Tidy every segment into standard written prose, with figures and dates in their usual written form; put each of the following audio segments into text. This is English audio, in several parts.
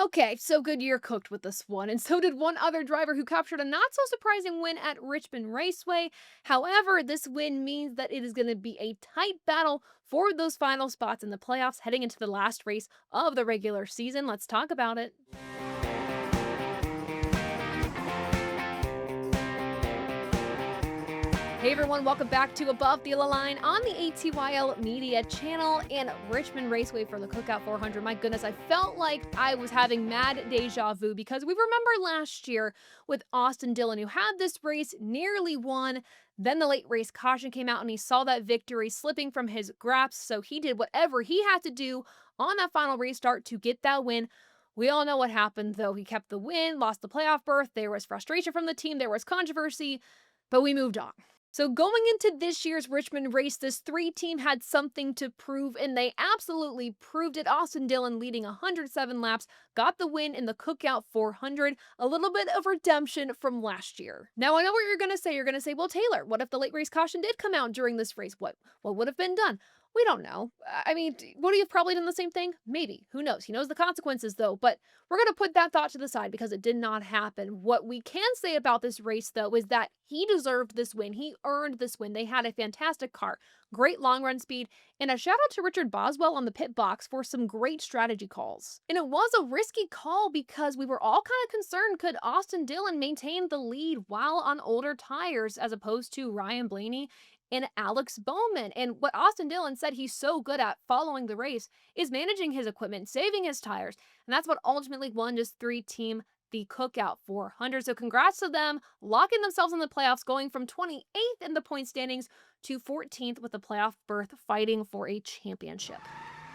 Okay, so Goodyear cooked with this one, and so did one other driver who captured a not so surprising win at Richmond Raceway. However, this win means that it is going to be a tight battle for those final spots in the playoffs heading into the last race of the regular season. Let's talk about it. Hey everyone, welcome back to Above the Yellow Line on the ATYL Media channel and Richmond Raceway for the Cookout 400. My goodness, I felt like I was having mad deja vu because we remember last year with Austin Dillon, who had this race, nearly won. Then the late race caution came out and he saw that victory slipping from his grasp, so he did whatever he had to do on that final restart to get that win. We all know what happened, though. He kept the win, lost the playoff berth, there was frustration from the team, there was controversy, but we moved on. So going into this year's Richmond race, this three-team had something to prove, and they absolutely proved it. Austin Dillon, leading 107 laps, got the win in the Cookout 400, a little bit of redemption from last year. Now, I know what you're going to say. You're going to say, well, Taylor, what if the late race caution did come out during this race? What would have been done? We don't know. I mean, would he have probably done the same thing? Maybe. Who knows? He knows the consequences, though. But we're going to put that thought to the side because it did not happen. What we can say about this race, though, is that he deserved this win. He earned this win. They had a fantastic car, great long-run speed, and a shout-out to Richard Boswell on the pit box for some great strategy calls. And it was a risky call because we were all kind of concerned, could Austin Dillon maintain the lead while on older tires as opposed to Ryan Blaney and Alex Bowman? And what Austin Dillon said he's so good at following the race is managing his equipment, saving his tires. And that's what ultimately won this three-team the Cookout 400. So congrats to them, locking themselves in the playoffs, going from 28th in the point standings to 14th with a playoff berth, fighting for a championship.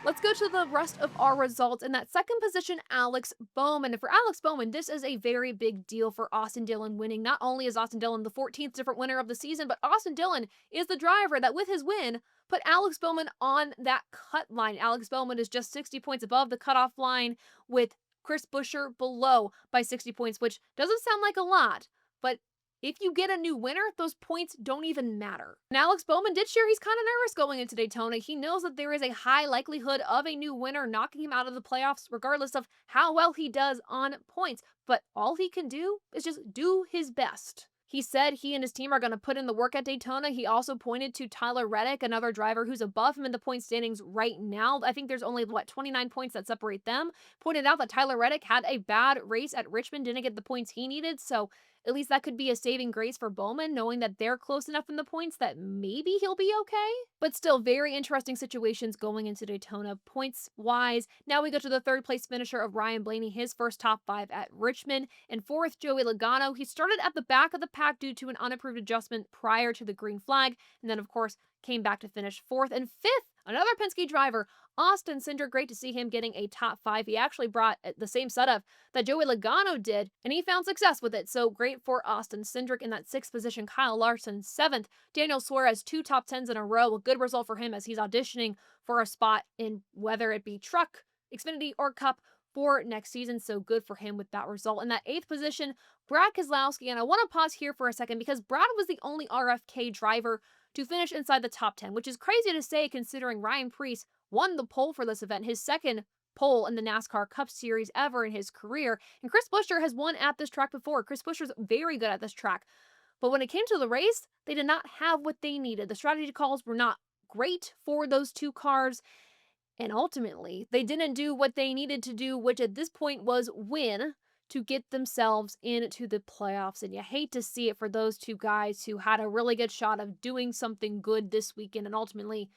Let's go to the rest of our results. In that second position, Alex Bowman. And for Alex Bowman, this is a very big deal for Austin Dillon winning. Not only is Austin Dillon the 14th different winner of the season, but Austin Dillon is the driver that, with his win, put Alex Bowman on that cut line. Alex Bowman is just 60 points above the cutoff line, with Chris Buescher below by 60 points, which doesn't sound like a lot, but if you get a new winner, those points don't even matter. And Alex Bowman did share he's kind of nervous going into Daytona. He knows that there is a high likelihood of a new winner knocking him out of the playoffs, regardless of how well he does on points. But all he can do is just do his best. He said he and his team are going to put in the work at Daytona. He also pointed to Tyler Reddick, another driver who's above him in the point standings right now. I think there's only, 29 points that separate them. Pointed out that Tyler Reddick had a bad race at Richmond, didn't get the points he needed, so at least that could be a saving grace for Bowman, knowing that they're close enough in the points that maybe he'll be okay. But still, very interesting situations going into Daytona points-wise. Now we go to the third place finisher of Ryan Blaney, his first top five at Richmond. And fourth, Joey Logano. He started at the back of the pack due to an unapproved adjustment prior to the green flag, and then, of course, came back to finish fourth. And fifth, another Penske driver, Austin Cindric. Great to see him getting a top five. He actually brought the same setup that Joey Logano did, and he found success with it. So great for Austin Cindric in that sixth position. Kyle Larson, seventh. Daniel Suarez, 2 top 10s in a row. A good result for him as he's auditioning for a spot in whether it be Truck, Xfinity, or Cup for next season. So good for him with that result. In that eighth position, Brad Keselowski. And I want to pause here for a second because Brad was the only RFK driver to finish inside the top 10, which is crazy to say considering Ryan Preece won the pole for this event, his second pole in the NASCAR Cup Series ever in his career. And Chris Buescher has won at this track before. Chris Buescher's very good at this track. But when it came to the race, they did not have what they needed. The strategy calls were not great for those two cars. And ultimately, they didn't do what they needed to do, which at this point was win to get themselves into the playoffs. And you hate to see it for those two guys who had a really good shot of doing something good this weekend and ultimately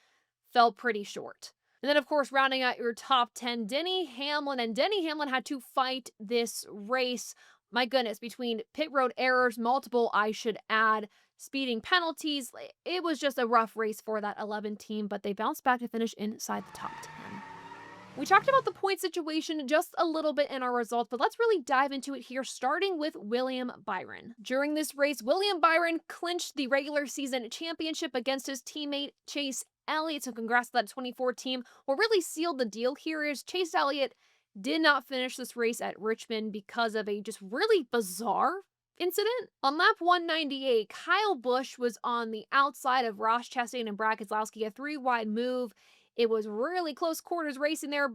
fell pretty short. And then, of course, rounding out your top 10, Denny Hamlin. And Denny Hamlin had to fight this race. My goodness, between pit road errors, multiple, I should add, speeding penalties. It was just a rough race for that 11 team, but they bounced back to finish inside the top 10. We talked about the point situation just a little bit in our results, but let's really dive into it here, starting with William Byron. During this race, William Byron clinched the regular season championship against his teammate Chase Elliott. So congrats to that 24 team. What really sealed the deal here is Chase Elliott did not finish this race at Richmond because of a just really bizarre incident. On lap 198, Kyle Busch was on the outside of Ross Chastain and Brad Keselowski, a 3-wide move. It was really close quarters racing there.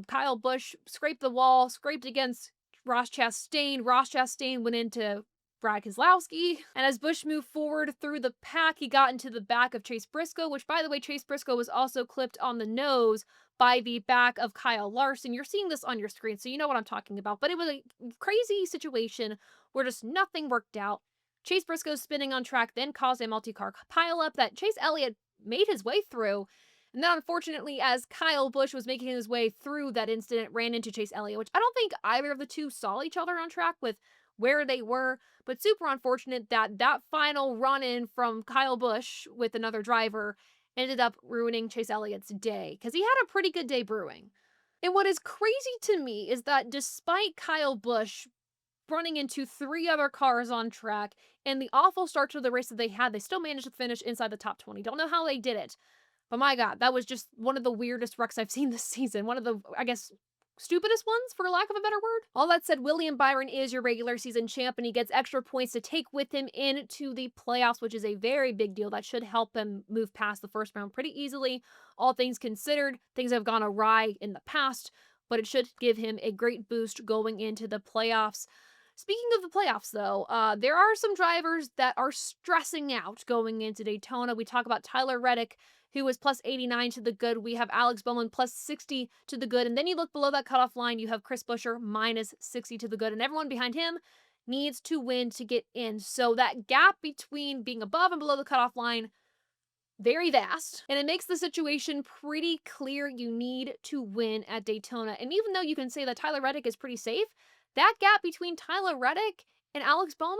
Kyle Busch scraped the wall, scraped against Ross Chastain. Ross Chastain went into Brad Keselowski. And as Busch moved forward through the pack, he got into the back of Chase Briscoe, which, by the way, Chase Briscoe was also clipped on the nose by the back of Kyle Larson. You're seeing this on your screen, so you know what I'm talking about. But it was a crazy situation where just nothing worked out. Chase Briscoe spinning on track then caused a multi-car pileup that Chase Elliott made his way through. And then, unfortunately, as Kyle Busch was making his way through that incident, ran into Chase Elliott, which I don't think either of the two saw each other on track with where they were, but super unfortunate that that final run-in from Kyle Busch with another driver ended up ruining Chase Elliott's day, because he had a pretty good day brewing. And what is crazy to me is that despite Kyle Busch running into 3 other cars on track and the awful start to the race that they had, they still managed to finish inside the top 20. Don't know how they did it, but my God, that was just one of the weirdest wrecks I've seen this season. One of the, I guess, stupidest ones, for lack of a better word. All that said, William Byron is your regular season champ, and he gets extra points to take with him into the playoffs, which is a very big deal. That should help him move past the first round pretty easily. All things considered, things have gone awry in the past, but it should give him a great boost going into the playoffs. Speaking of the playoffs, though, there are some drivers that are stressing out going into Daytona. We talk about Tyler Reddick, who was plus 89 to the good. We have Alex Bowman plus 60 to the good. And then you look below that cutoff line, you have Chris Buescher minus 60 to the good. And everyone behind him needs to win to get in. So that gap between being above and below the cutoff line, very vast. And it makes the situation pretty clear you need to win at Daytona. And even though you can say that Tyler Reddick is pretty safe, that gap between Tyler Reddick and Alex Bowman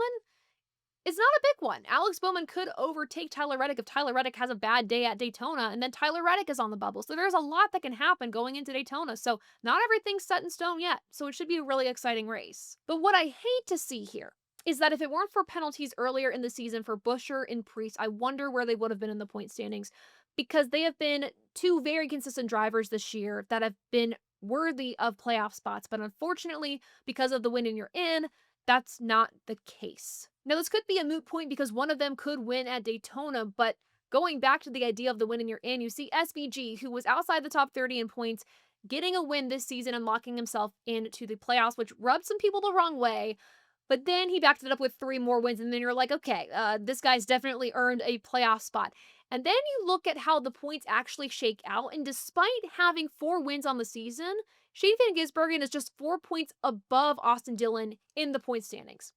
is not a big one. Alex Bowman could overtake Tyler Reddick if Tyler Reddick has a bad day at Daytona, and then Tyler Reddick is on the bubble. So there's a lot that can happen going into Daytona. So not everything's set in stone yet. So it should be a really exciting race. But what I hate to see here is that if it weren't for penalties earlier in the season for Buescher and Priest, I wonder where they would have been in the point standings, because they have been 2 very consistent drivers this year that have been worthy of playoff spots. But unfortunately, because of the win and you're in, that's not the case. Now, this could be a moot point because one of them could win at Daytona, but going back to the idea of the win and you're in, you see SVG, who was outside the top 30 in points, getting a win this season and locking himself into the playoffs, which rubbed some people the wrong way. But then he backed it up with 3 more wins, and then you're like, okay, this guy's definitely earned a playoff spot. And then you look at how the points actually shake out, and despite having 4 wins on the season, Shane Van Gisbergen is just 4 points above Austin Dillon in the point standings.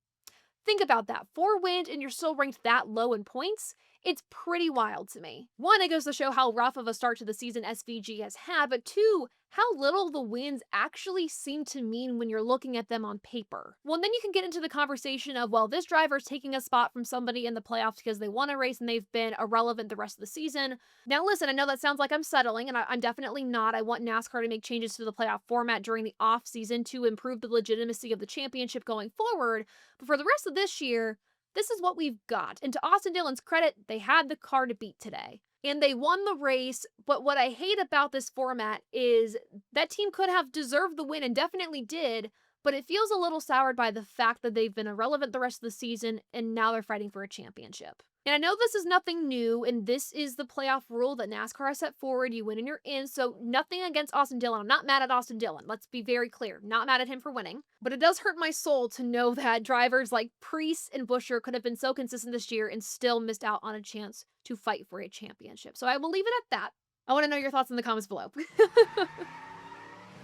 Think about that. 4 wins and you're still ranked that low in points? It's pretty wild to me. 1, it goes to show how rough of a start to the season SVG has had, but 2, how little the wins actually seem to mean when you're looking at them on paper. Well, then you can get into the conversation of, well, this driver's taking a spot from somebody in the playoffs because they won a race and they've been irrelevant the rest of the season. Now listen, I know that sounds like I'm settling, and I'm definitely not. I want NASCAR to make changes to the playoff format during the off season to improve the legitimacy of the championship going forward. But for the rest of this year, this is what we've got. And to Austin Dillon's credit, they had the car to beat today. And they won the race, but what I hate about this format is that team could have deserved the win and definitely did, but it feels a little soured by the fact that they've been irrelevant the rest of the season and now they're fighting for a championship. And I know this is nothing new, and this is the playoff rule that NASCAR has set forward. You win and you're in, so nothing against Austin Dillon. I'm not mad at Austin Dillon. Let's be very clear. Not mad at him for winning. But it does hurt my soul to know that drivers like Priest and Buescher could have been so consistent this year and still missed out on a chance to fight for a championship. So I will leave it at that. I want to know your thoughts in the comments below.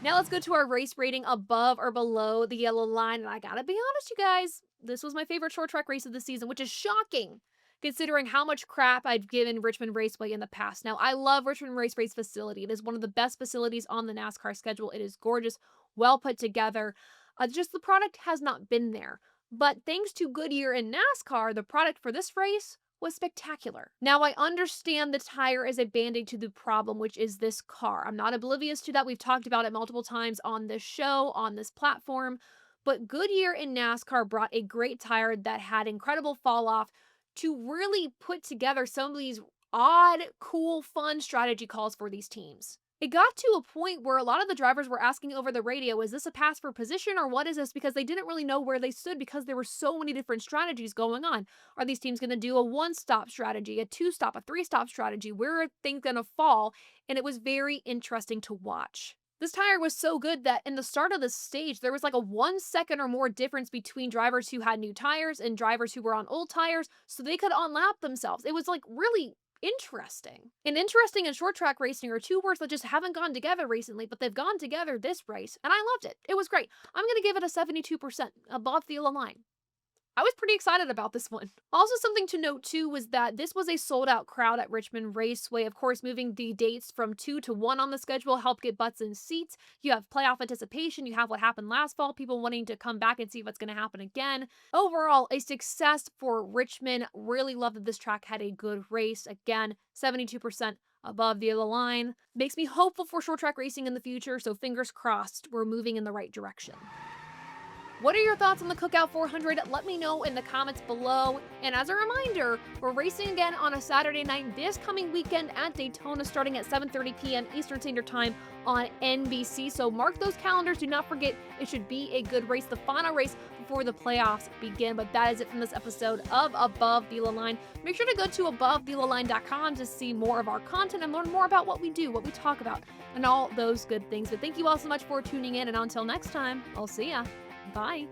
Now let's go to our race rating above or below the yellow line. And I gotta be honest, you guys, this was my favorite short track race of the season, which is shocking considering how much crap I've given Richmond Raceway in the past. Now, I love Richmond Raceway's facility. It is one of the best facilities on the NASCAR schedule. It is gorgeous, well put together. Just the product has not been there. But thanks to Goodyear and NASCAR, the product for this race was spectacular. Now, I understand the tire is a band-aid to the problem, which is this car. I'm not oblivious to that. We've talked about it multiple times on this show, on this platform. But Goodyear and NASCAR brought a great tire that had incredible fall-off to really put together some of these odd, cool, fun strategy calls for these teams. It got to a point where a lot of the drivers were asking over the radio, is this a pass for position or what is this? Because they didn't really know where they stood because there were so many different strategies going on. Are these teams going to do a one-stop strategy, a two-stop, a three-stop strategy? Where are things going to fall? And it was very interesting to watch. This tire was so good that in the start of the stage, there was like a 1 second or more difference between drivers who had new tires and drivers who were on old tires, so they could unlap themselves. It was like really interesting. And interesting and short track racing are two words that just haven't gone together recently, but they've gone together this race, and I loved it. It was great. I'm going to give it a 72% above the yellow line. I was pretty excited about this one. Also, something to note too was that this was a sold-out crowd at Richmond Raceway. Of course, moving the dates from 2 to 1 on the schedule helped get butts in seats. You have playoff anticipation. You have what happened last fall, people wanting to come back and see what's going to happen again. Overall, a success for Richmond. Really love that this track had a good race. Again, 72% above the yellow line. Makes me hopeful for short track racing in the future, so fingers crossed we're moving in the right direction. What are your thoughts on the Cookout 400? Let me know in the comments below. And as a reminder, we're racing again on a Saturday night this coming weekend at Daytona starting at 7:30 p.m. Eastern Standard Time on NBC. So mark those calendars. Do not forget, it should be a good race, the final race before the playoffs begin. But that is it from this episode of Above the Yellow Line. Make sure to go to AboveTheYellowLine.com to see more of our content and learn more about what we do, what we talk about, and all those good things. But thank you all so much for tuning in. And until next time, I'll see ya. Bye.